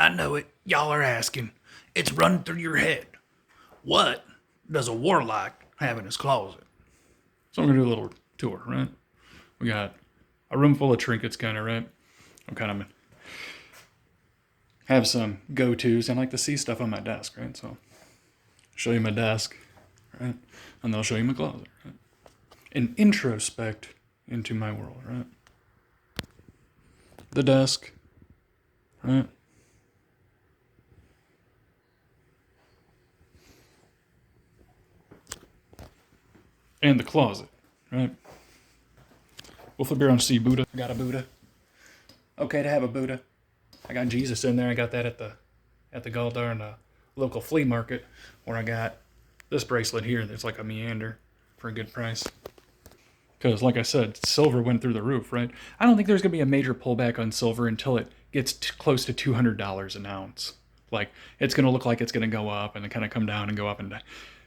I know it. Y'all are asking. It's running through your head. What does a warlock have in his closet? So I'm gonna do a little tour, right? We got a room full of trinkets, kind of, right? I'm kind of have some go-tos and I like to see stuff on my desk, right? So show you my desk, right? And they'll show you my closet, right? And introspect into my world, right? The desk, right? And the closet, right? We'll flip around to see Buddha. I got a Buddha. Okay to have a Buddha. I got Jesus in there. I got that at the Galdar local flea market where I got this bracelet here that's like a meander for a good price. Because, like I said, silver went through the roof, right? I don't think there's going to be a major pullback on silver until it gets close to $200 an ounce. Like, it's going to look like it's going to go up and then kind of come down and go up and down.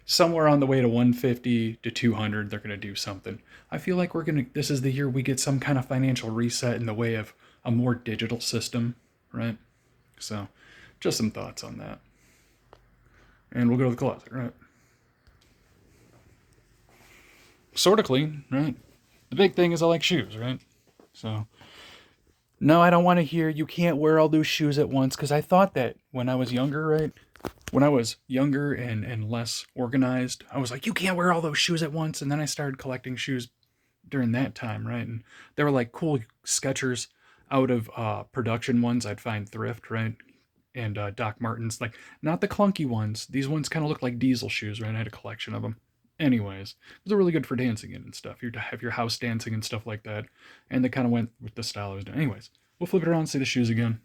Somewhere on the way to 150 to 200, they're going to do something. I feel like this is the year we get some kind of financial reset in the way of a more digital system, right? So, just some thoughts on that. And we'll go to the closet, right? Sort of clean, right? The big thing is I like shoes, right? So, no, I don't want to hear you can't wear all those shoes at once because I thought that when I was younger, right? When I was younger and less organized, I was like, you can't wear all those shoes at once. And then I started collecting shoes during that time, right? And they were like cool Skechers out of production ones I'd find thrift, right? And Doc Martens, like not the clunky ones. These ones kind of look like diesel shoes, right? I had a collection of them. Anyways, those are really good for dancing in and stuff. You have your house dancing and stuff like that. And they kind of went with the style I was doing. Anyways, we'll flip it around and see the shoes again.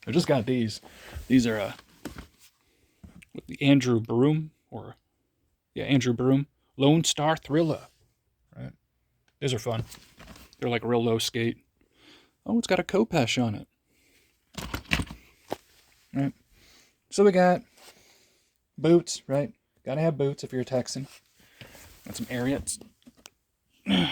I just got these. These are the Andrew Broom, Andrew Broom Lone Star Thriller. Right? These are fun. They're like real low skate. Oh, it's got a Kopesh on it. Right. So we got boots, right? Gotta have boots if you're a Texan. Got some Ariats. Right.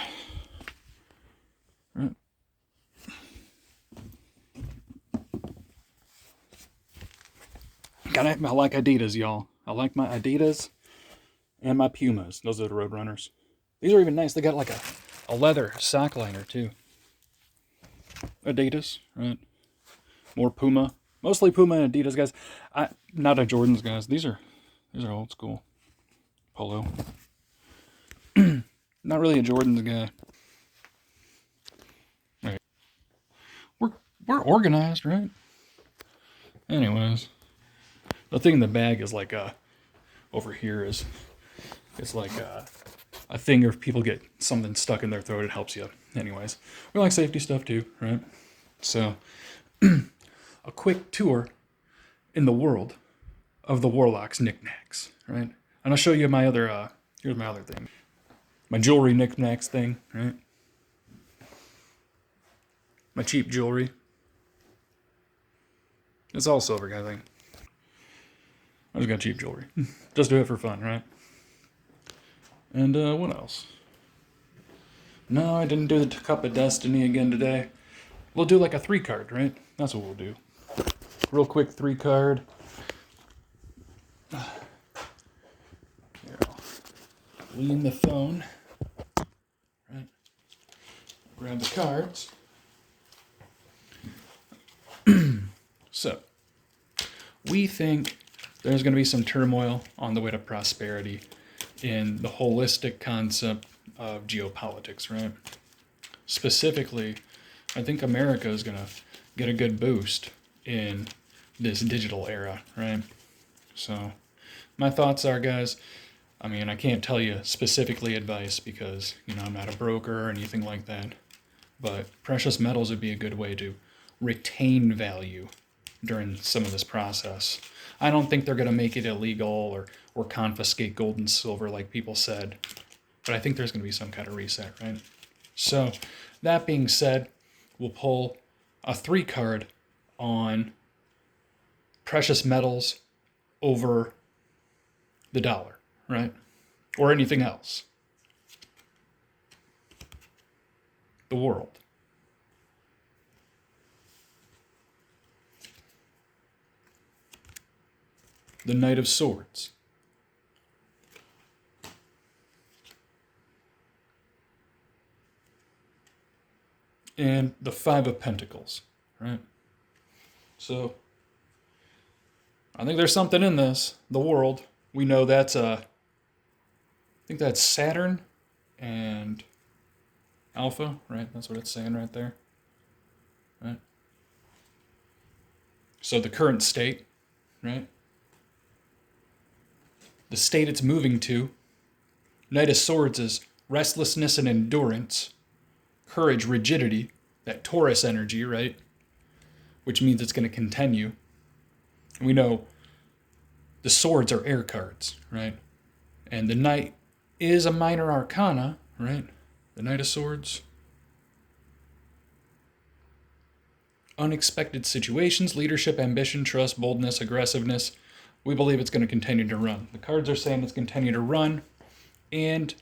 I like Adidas, y'all. I like my Adidas and my Pumas. Those are the Road Runners. These are even nice. They got like a leather sock liner too. Adidas, right? More Puma. Mostly Puma and Adidas guys. Not a Jordans guys. These are old school. Polo. Not really a Jordans guy. Right. We're organized, right? Anyways, the thing in the bag is like over here is it's like a thing if people get something stuck in their throat, it helps you. Anyways, we like safety stuff too, right? So, a quick tour in the world of the Warlock's knickknacks, right? And I'll show you my other, here's my other thing. My jewelry knickknacks thing, right? My cheap jewelry. It's all silver, kind of thing. I just got cheap jewelry. Just do it for fun, right? And what else? No, I didn't do the Cup of Destiny again today. We'll do like a 3-card, right? That's what we'll do. Real quick 3-card. Here, I'll lean the phone. Right. Grab the cards. So, we think there's going to be some turmoil on the way to prosperity in the holistic concept of geopolitics, right? Specifically, I think America is going to get a good boost in this digital era, right? So, my thoughts are, guys, I mean, I can't tell you specifically advice because, I'm not a broker or anything like that, but precious metals would be a good way to retain value during some of this process. I don't think they're going to make it illegal or confiscate gold and silver like people said, but I think there's going to be some kind of reset, right? So, that being said, we'll pull a 3-card on precious metals over the dollar, right? Or anything else. The world. the Knight of Swords. And the Five of Pentacles, right? So, I think there's something in this. The world. We know that's I think that's Saturn and Alpha, right? That's what it's saying right there. Right? So the current state, right? The state it's moving to. Knight of Swords is restlessness and endurance. Courage, rigidity, that Taurus energy, right? Which means it's going to continue. We know the swords are air cards, right? And the Knight is a minor arcana, right? The Knight of Swords. Unexpected situations, leadership, ambition, trust, boldness, aggressiveness. We believe it's going to continue to run. The cards are saying it's continue to run, and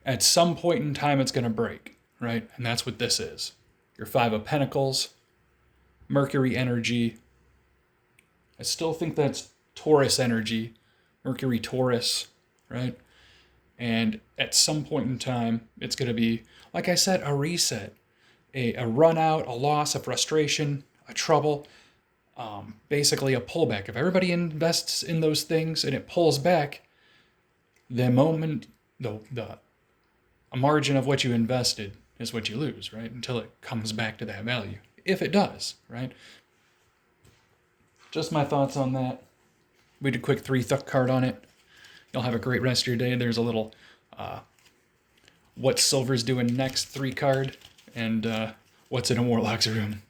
at some point in time it's going to break, right? And that's what this is. Your Five of Pentacles, Mercury energy. I still think that's Taurus energy, Mercury Taurus, right? And at some point in time, it's going to be, like I said, a reset, a run out, a loss, a frustration, a trouble, basically a pullback. If everybody invests in those things and it pulls back, the moment, a margin of what you invested is what you lose, right? Until it comes back to that value. If it does, right? Just my thoughts on that. We did a quick 3 card on it. You'll have a great rest of your day. There's a little what Silver's doing next 3 card and what's in a Warlock's room.